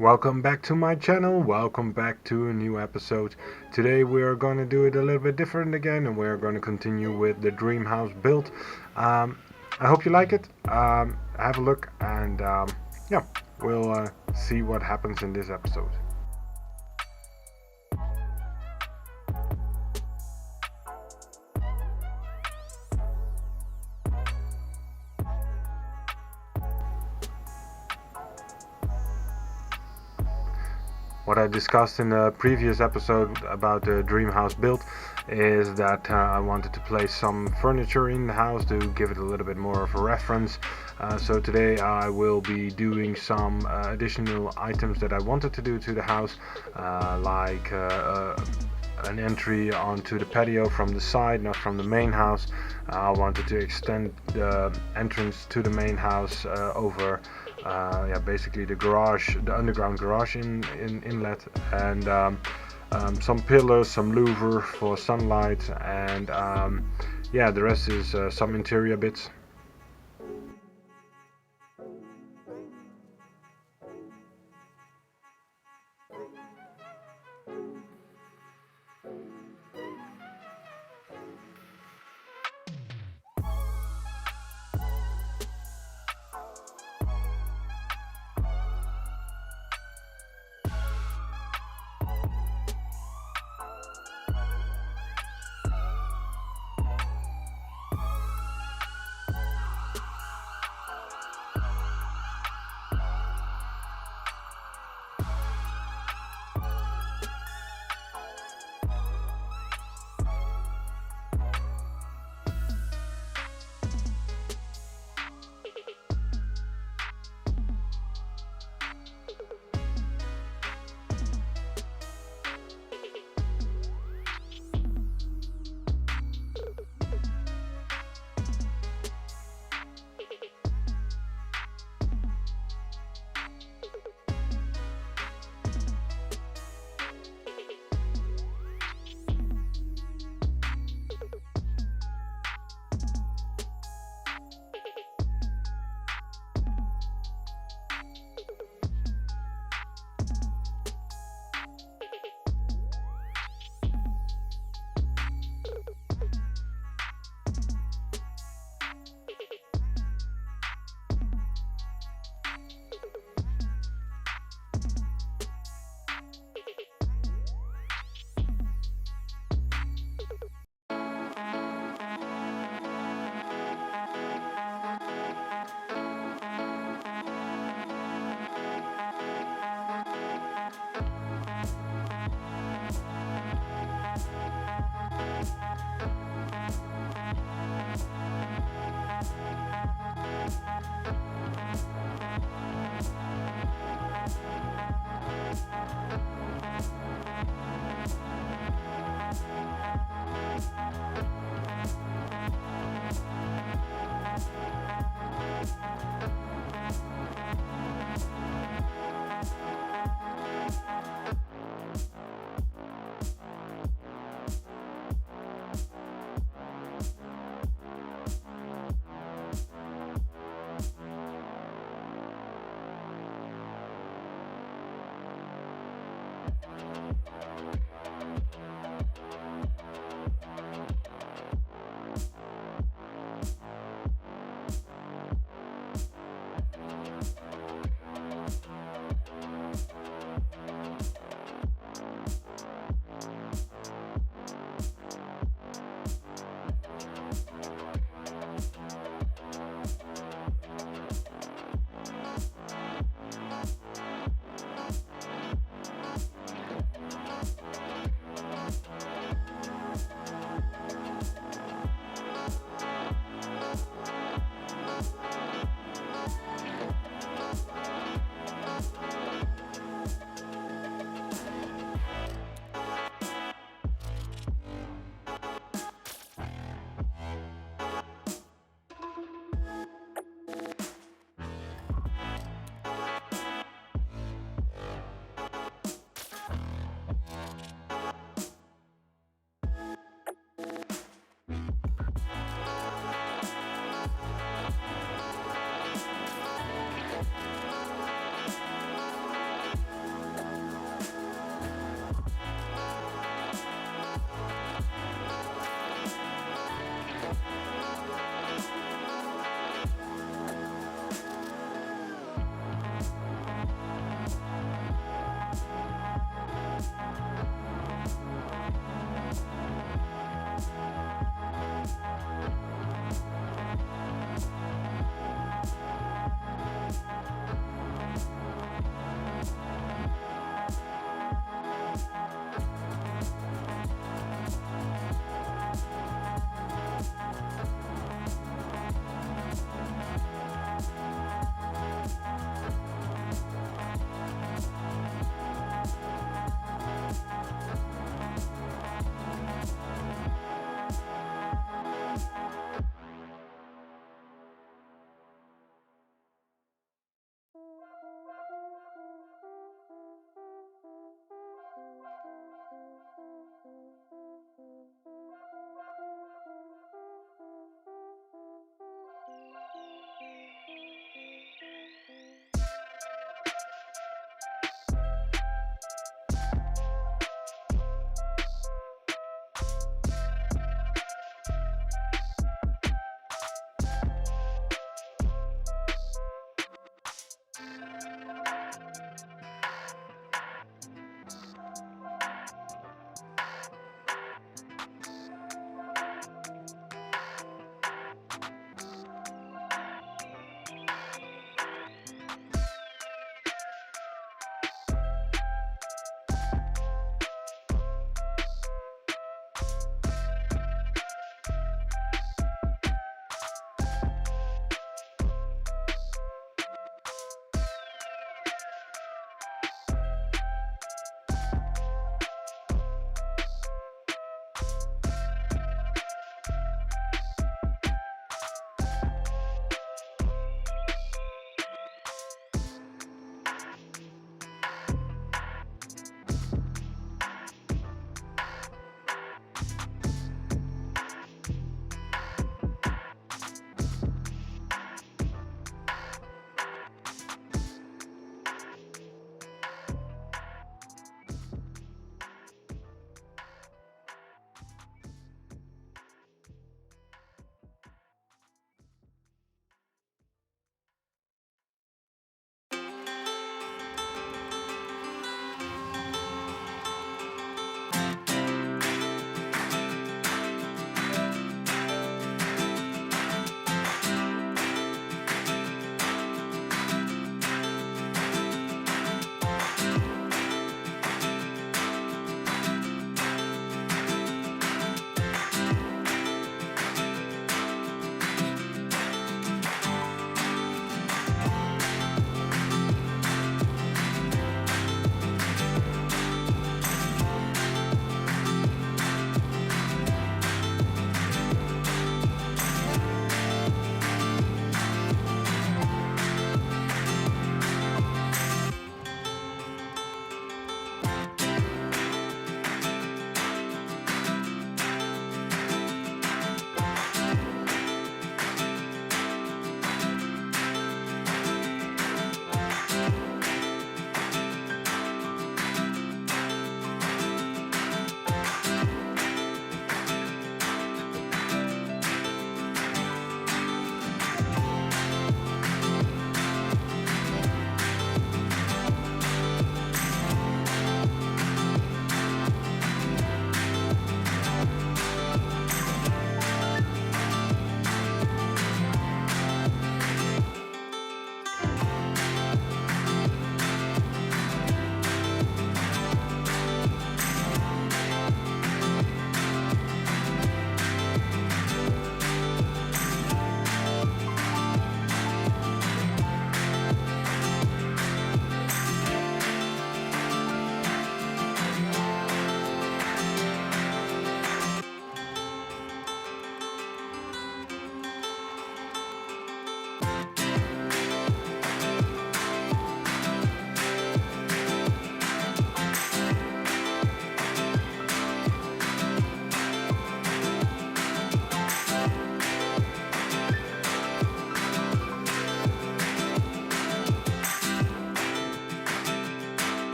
Welcome back to my channel, welcome back to a new episode. Today we are going to do it a little bit different again, and we're going to continue with the dream house build. I hope you like it. Have a look, and yeah, we'll see what happens in this episode. What I discussed in the previous episode about the dream house build is that I wanted to place some furniture in the house to give it a little bit more of a reference. So today I will be doing some additional items that I wanted to do to the house, like an entry onto the patio from the side, not from the main house. I wanted to extend the entrance to the main house over basically the garage, the underground garage inlet, and some pillars, some louver for sunlight, and the rest is some interior bits.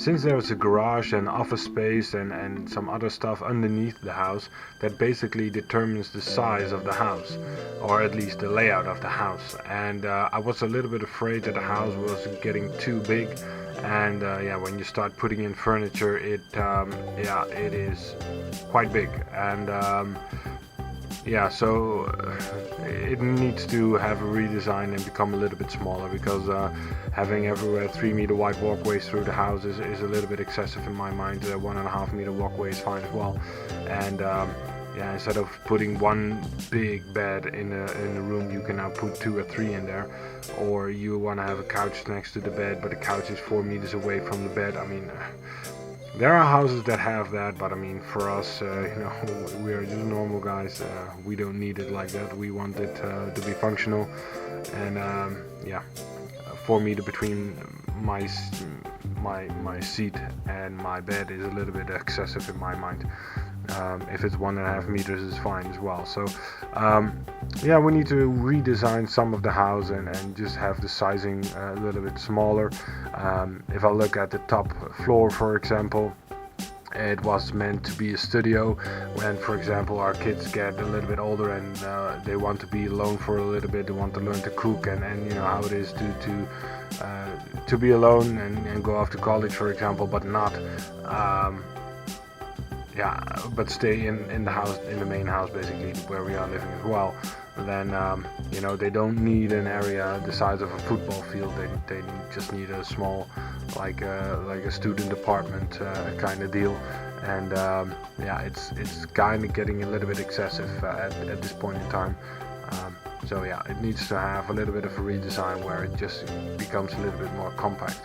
since there's a garage and office space and some other stuff underneath the house, that basically determines the size of the house, or at least the layout of the house. And I was a little bit afraid that the house was getting too big, and yeah, when you start putting in furniture, it is quite big. And yeah, so it needs to have a redesign and become a little bit smaller, because having everywhere 3 meter wide walkways through the house is a little bit excessive in my mind. 1.5 meter walkway is fine as well. And yeah, instead of putting one big bed in a room, you can now put 2 or 3 in there. Or you want to have a couch next to the bed, but the couch is 4 meters away from the bed. I mean, there are houses that have that, but I mean, for us, we are just normal guys. We don't need it like that. We want it to be functional. And yeah, 4 meter between my seat and my bed is a little bit excessive in my mind. If it's 1.5 meters, is fine as well. So yeah, we need to redesign some of the house and just have the sizing a little bit smaller. If I look at the top floor, for example, it was meant to be a studio. When, for example, our kids get a little bit older and they want to be alone for a little bit, they want to learn to cook, and you know how it is to be alone and go off to college, for example, but not but stay in the house, in the main house, basically, where we are living as well. Then they don't need an area the size of a football field. They just need a small, like a student apartment kind of deal. And yeah, it's kind of getting a little bit excessive at this point in time. So yeah, it needs to have a little bit of a redesign where it just becomes a little bit more compact.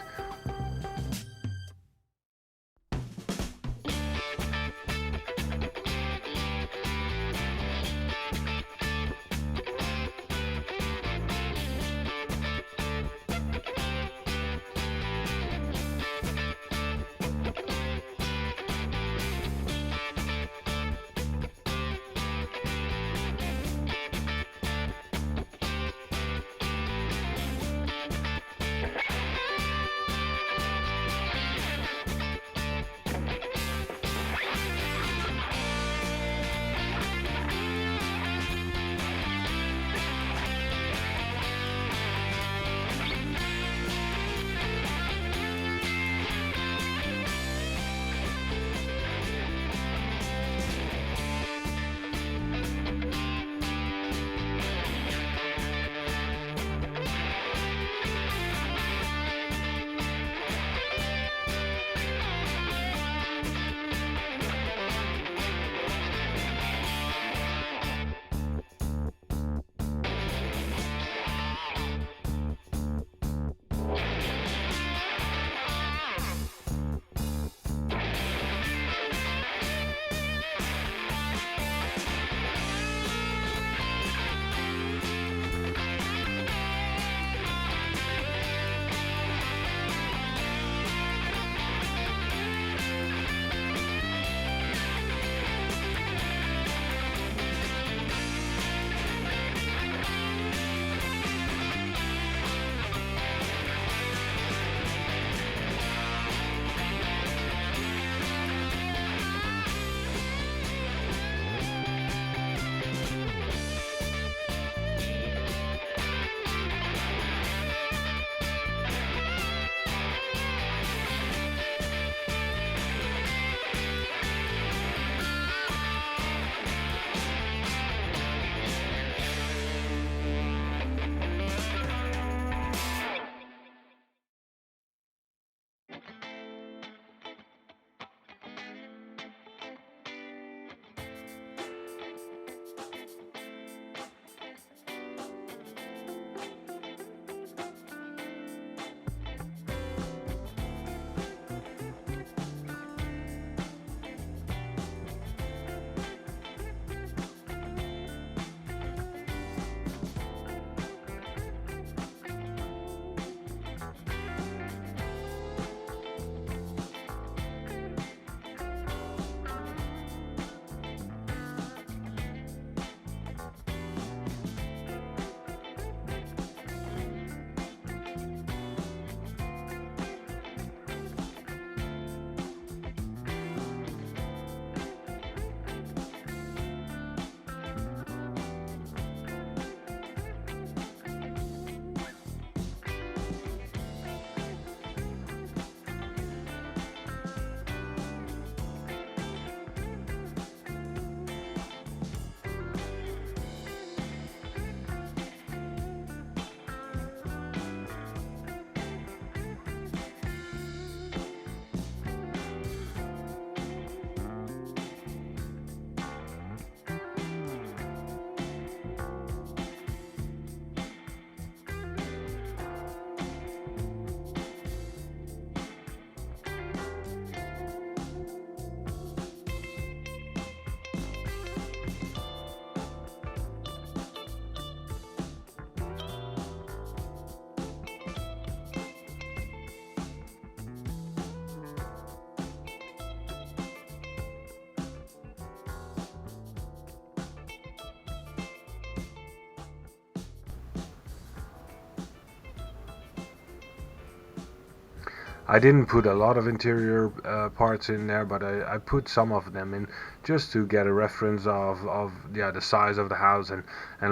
I didn't put a lot of interior parts in there, but I put some of them in just to get a reference of yeah, the size of the house, and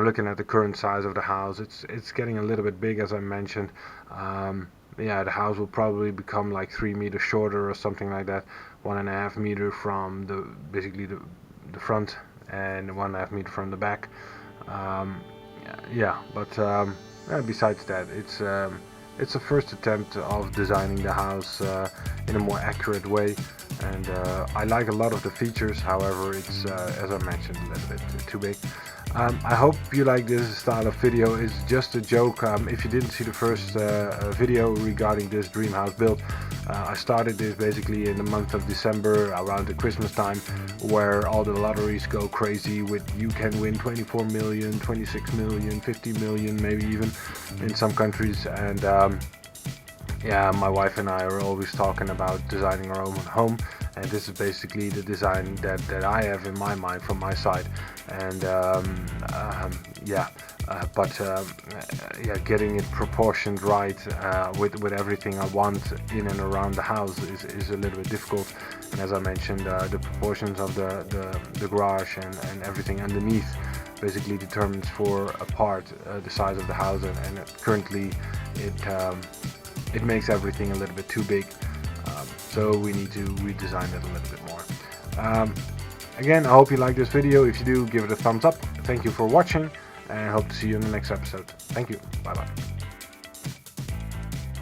looking at the current size of the house, it's getting a little bit big, as I mentioned. Yeah, the house will probably become like 3 meters shorter or something like that, 1.5 meter from the basically the front, and 1.5 meter from the back. Um, yeah, but besides that, it's a first attempt of designing the house in a more accurate way, and I like a lot of the features. However, it's as I mentioned, a little bit too big. I hope you like this style of video. It's just a joke. If you didn't see the first video regarding this dream house build, I started this basically in the month of December around the Christmas time, where all the lotteries go crazy with you can win 24 million, 26 million, 50 million, maybe even in some countries. And yeah, my wife and I are always talking about designing our own home, and this is basically the design that I have in my mind from my side. And yeah, yeah, getting it proportioned right with everything I want in and around the house is a little bit difficult. And as I mentioned, the proportions of the garage and everything underneath basically determines for a part the size of the house, and currently it makes everything a little bit too big. So we need to redesign it a little bit more. Again, I hope you like this video. If you do, give it a thumbs up. Thank you for watching, and I hope to see you in the next episode. Thank you. Bye bye.